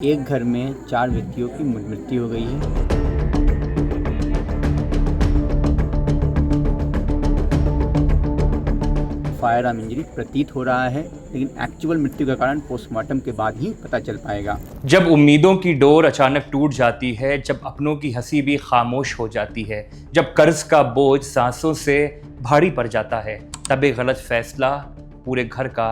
एक घर में 4 व्यक्तियों की मृत्यु हो गई है। फायर आर्म इंजरी प्रतीत हो रहा है, लेकिन एक्चुअल मृत्यु का कारण पोस्टमार्टम के बाद ही पता चल पाएगा। जब उम्मीदों की डोर अचानक टूट जाती है, जब अपनों की हंसी भी खामोश हो जाती है, जब कर्ज का बोझ सांसों से भारी पड़ जाता है, तब एक गलत फैसला पूरे घर का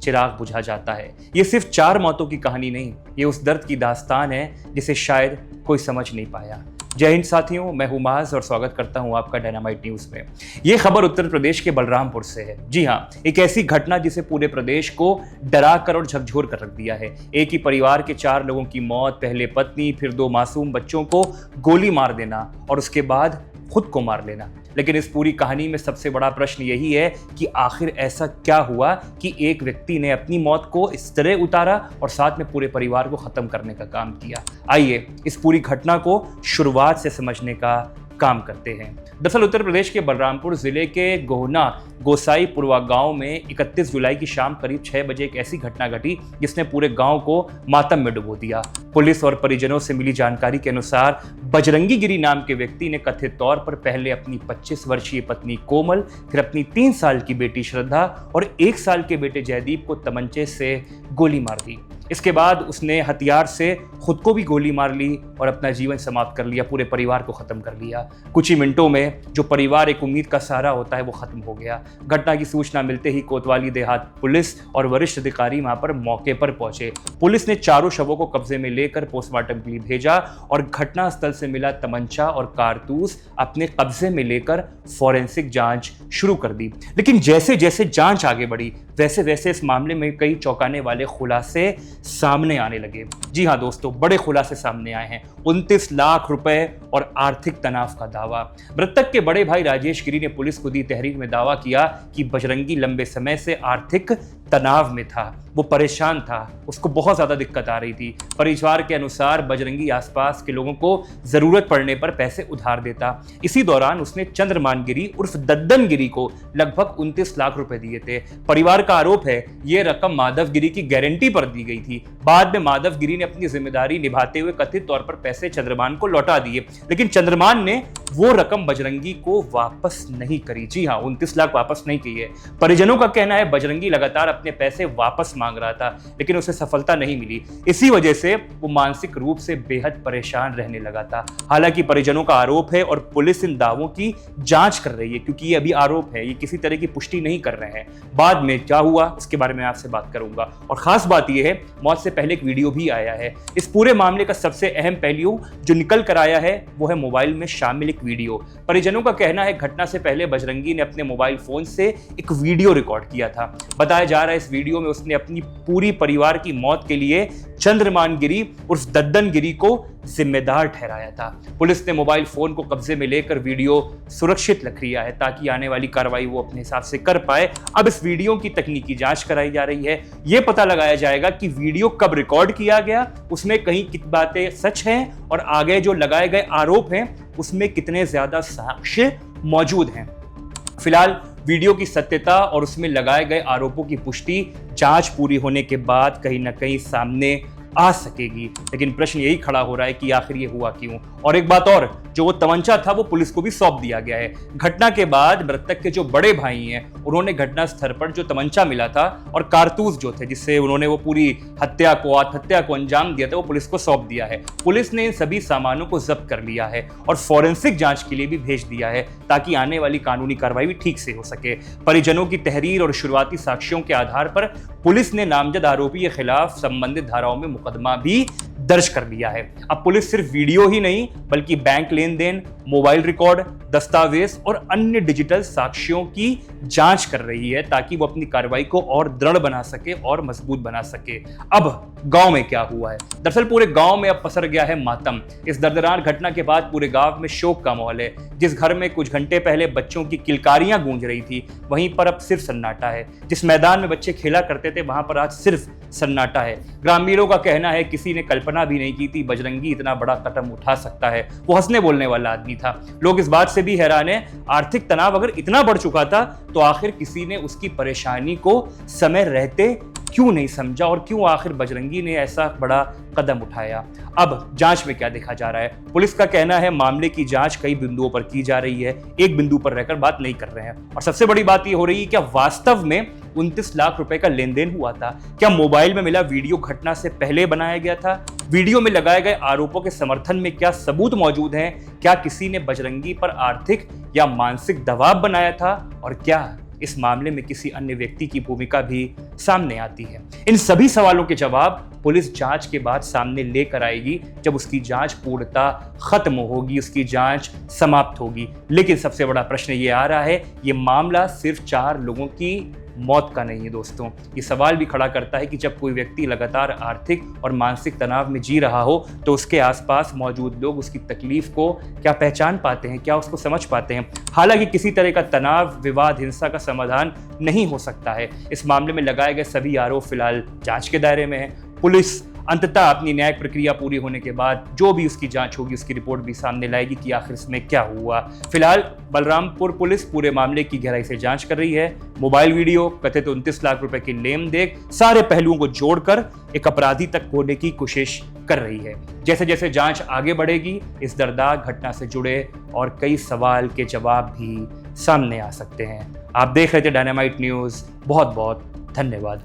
चिराग बुझा जाता है। ये सिर्फ 4 मौतों की कहानी नहीं, ये उस दर्द की दास्तान है जिसे शायद कोई समझ नहीं पाया। जय हिंद साथियों, मैं हूं माज और स्वागत करता हूं आपका डायनामाइट न्यूज में। ये खबर उत्तर प्रदेश के बलरामपुर से है। जी हां, एक ऐसी घटना जिसे पूरे प्रदेश को डरा कर और झकझोर कर रख दिया है। एक ही परिवार के 4 लोगों की मौत, पहले पत्नी, फिर 2 मासूम बच्चों को गोली मार देना और उसके बाद खुद को मार लेना। लेकिन इस पूरी कहानी में सबसे बड़ा प्रश्न यही है कि आखिर ऐसा क्या हुआ कि एक व्यक्ति ने अपनी मौत को इस तरह उतारा और साथ में पूरे परिवार को खत्म करने का काम किया। आइए इस पूरी घटना को शुरुआत से समझने का काम करते हैं। दरअसल उत्तर प्रदेश के बलरामपुर जिले के गोहना गोसाईपुरवा गांव में 31 जुलाई की शाम करीब 6 बजे एक ऐसी घटना घटी जिसने पूरे गांव को मातम में डुबो दिया। पुलिस और परिजनों से मिली जानकारी के अनुसार बजरंगी गिरी नाम के व्यक्ति ने कथित तौर पर पहले अपनी 25 वर्षीय पत्नी कोमल, फिर अपनी 3 साल की बेटी श्रद्धा और 1 साल के बेटे जयदीप को तमंचे से गोली मार दी। इसके बाद उसने हथियार से खुद को भी गोली मार ली और अपना जीवन समाप्त कर लिया, पूरे परिवार को खत्म कर लिया। कुछ ही मिनटों में जो परिवार एक उम्मीद का सहारा होता है वो खत्म हो गया। घटना की सूचना मिलते ही कोतवाली देहात पुलिस और वरिष्ठ अधिकारी वहां पर मौके पर पहुंचे। पुलिस ने चारों शवों को कब्जे में लेकर पोस्टमार्टम के लिए भेजा और घटनास्थल से मिला तमंचा और कारतूस अपने कब्जे में लेकर फॉरेंसिक जांच शुरू कर दी। लेकिन जैसे जैसे जांच आगे बढ़ी वैसे वैसे इस मामले में कई चौंकाने वाले खुलासे सामने आने लगे। जी हां दोस्तों, बड़े खुलासे सामने आए हैं। 29 लाख रुपए और आर्थिक तनाव का दावा। मृतक के बड़े भाई राजेश गिरी ने पुलिस को दी तहरीर में दावा किया कि बजरंगी लंबे समय से आर्थिक तनाव में था, वो परेशान था, उसको बहुत ज्यादा दिक्कत आ रही थी। परिवार के अनुसार बजरंगी आसपास के लोगों को जरूरत पड़ने पर पैसे उधार देता। इसी दौरान उसने चंद्रमान गिरी उर्फ दद्दन गिरी को लगभग 29 लाख रुपए दिए थे। परिवार का आरोप है ये रकम माधव गिरी की गारंटी पर दी गई थी। बाद में माधव गिरी ने अपनी जिम्मेदारी निभाते हुए कथित तौर पर पैसे चंद्रमान को लौटा दिए, लेकिन चंद्रमान ने वो रकम बजरंगी को वापस नहीं करी। जी हाँ, 29 लाख वापस नहीं की है। परिजनों का कहना है बजरंगी लगातार अपने पैसे वापस मांग रहा था, लेकिन उसे सफलता नहीं मिली। इसी वजह से वो मानसिक रूप से बेहद परेशान रहने लगा था। हालांकि परिजनों का आरोप है और पुलिस इन दावों की जांच कर रही है, क्योंकि ये अभी आरोप है, ये किसी तरह की पुष्टि नहीं कर रहे हैं। बाद में क्या हुआ इसके बारे में आपसे बात करूंगा। और खास बात यह है, मौत से पहले एक वीडियो भी आया है। इस पूरे मामले का सबसे अहम पहलू जो निकल कर आया है वो है मोबाइल में शामिल एक वीडियो। परिजनों का कहना है घटना से पहले बजरंगी ने अपने मोबाइल फोन से एक वीडियो रिकॉर्ड किया था। बताया जा रहा है इस वीडियो में उसने अपनी पूरी परिवार की मौत के लिए चंद्रमान गिरी उर्फ दद्दन गिरी को जिम्मेदार ठहराया था। पुलिस ने मोबाइल फोन को कब्जे में लेकर वीडियो सुरक्षित रख लिया है ताकि आने वाली कार्रवाई वो अपने हिसाब से कर पाए। अब इस वीडियो की तकनीकी जांच कराई जा रही है। यह पता लगाया जाएगा कि वीडियो कब रिकॉर्ड किया गया, उसमें कहीं कितनी बातें सच हैं और आगे जो लगाए गए आरोप हैं उसमें कितने ज्यादा साक्ष्य मौजूद हैं। फिलहाल वीडियो की सत्यता और उसमें लगाए गए आरोपों की पुष्टि जांच पूरी होने के बाद कहीं ना कहीं सामने आ सकेगी। लेकिन प्रश्न यही खड़ा हो रहा है कि आखिर ये हुआ क्यों। और एक बात और, जो वो तमंचा था वो पुलिस को भी सौंप दिया गया है। घटना के बाद मृतक के जो बड़े भाई हैं उन्होंने घटना स्थल पर जो तमंचा मिला था और कारतूस जो थे जिससे उन्होंने वो पूरी आत्महत्या को अंजाम दिया था वो पुलिस को सौंप दिया है। पुलिस ने इन सभी सामानों को जब्त कर लिया है और फॉरेंसिक जांच के लिए भी भेज दिया है ताकि आने वाली कानूनी कार्रवाई भी ठीक से हो सके। परिजनों की तहरीर और शुरुआती साक्ष्यों के आधार पर पुलिस ने नामजद आरोपी के खिलाफ संबंधित धाराओं में मुकदमा भी दर्ज कर लिया है। अब पुलिस सिर्फ वीडियो ही नहीं बल्कि बैंक लेन देन, मोबाइल रिकॉर्ड, दस्तावेज और अन्य डिजिटल साक्ष्यों की जांच कर रही है ताकि वो अपनी कार्रवाई को और दृढ़ बना सके और मजबूत बना सके। अब गांव में क्या हुआ है? दरअसल पूरे गांव में अब पसर गया है मातम। इस दर्दनाक घटना के बाद पूरे गांव में शोक का माहौल है। जिस घर में कुछ घंटे पहले बच्चों की किलकारियां गूंज रही थी वहीं पर अब सिर्फ सन्नाटा है। जिस मैदान में बच्चे खेला करते थे वहां पर आज सिर्फ सन्नाटा है। ग्रामीणों का कहना है किसी ने कल्पना भी नहीं की थी बजरंगी इतना बड़ा कदम उठा सकता है। वो हंसने बोलने वाला आदमी था। लोग इस बात से भी हैरान है, आर्थिक तनाव अगर इतना बढ़ चुका था तो आखिर किसी ने उसकी परेशानी को समय रहते क्यों नहीं समझा और क्यों आखिर बजरंगी ने ऐसा बड़ा कदम उठाया। अब जांच में क्या देखा जा रहा है? पुलिस का कहना है मामले की जांच कई बिंदुओं पर की जा रही है, एक बिंदु पर रहकर बात नहीं कर रहे हैं। और सबसे बड़ी बात यह हो रही है क्या वास्तव में 29 लाख रुपए का लेन देन हुआ था? क्या मोबाइल में मिला वीडियो घटना से पहले बनाया गया था? वीडियो में लगाए गए आरोपों के समर्थन में क्या सबूत मौजूद हैं? क्या किसी ने बजरंगी पर आर्थिक या मानसिक दबाव बनाया था? और क्या इस मामले में किसी अन्य व्यक्ति की भूमिका भी सामने आती है? इन सभी सवालों के जवाब पुलिस जांच के बाद सामने लेकर आएगी, जब उसकी जांच पूर्णतः खत्म होगी, उसकी जांच समाप्त होगी। लेकिन सबसे बड़ा प्रश्न ये आ रहा है, ये मामला सिर्फ 4 लोगों की मौत का नहीं है दोस्तों। ये सवाल भी खड़ा करता है कि जब कोई व्यक्ति लगातार आर्थिक और मानसिक तनाव में जी रहा हो, तो उसके आसपास मौजूद लोग उसकी तकलीफ को क्या पहचान पाते हैं, क्या उसको समझ पाते हैं? हालांकि किसी तरह का तनाव, विवाद, हिंसा का समाधान नहीं हो सकता है। इस मामले में लगाए गए सभी आरोप फिलहाल जांच के दायरे में हैं। पुलिस अंततः अपनी न्यायिक प्रक्रिया पूरी होने के बाद जो भी उसकी जांच होगी, उसकी रिपोर्ट भी सामने लाएगी कि आखिर इसमें क्या हुआ। फिलहाल बलरामपुर पुलिस पूरे मामले की गहराई से जांच कर रही है। मोबाइल वीडियो, कथित 29 लाख रुपए की लेन देन, सारे पहलुओं को जोड़कर एक अपराधी तक होने की कोशिश कर रही है। जैसे जैसे जांच आगे बढ़ेगी, इस दर्दनाक घटना से जुड़े और कई सवाल के जवाब भी सामने आ सकते हैं। आप देख रहे थे डायनामाइट न्यूज। बहुत बहुत धन्यवाद।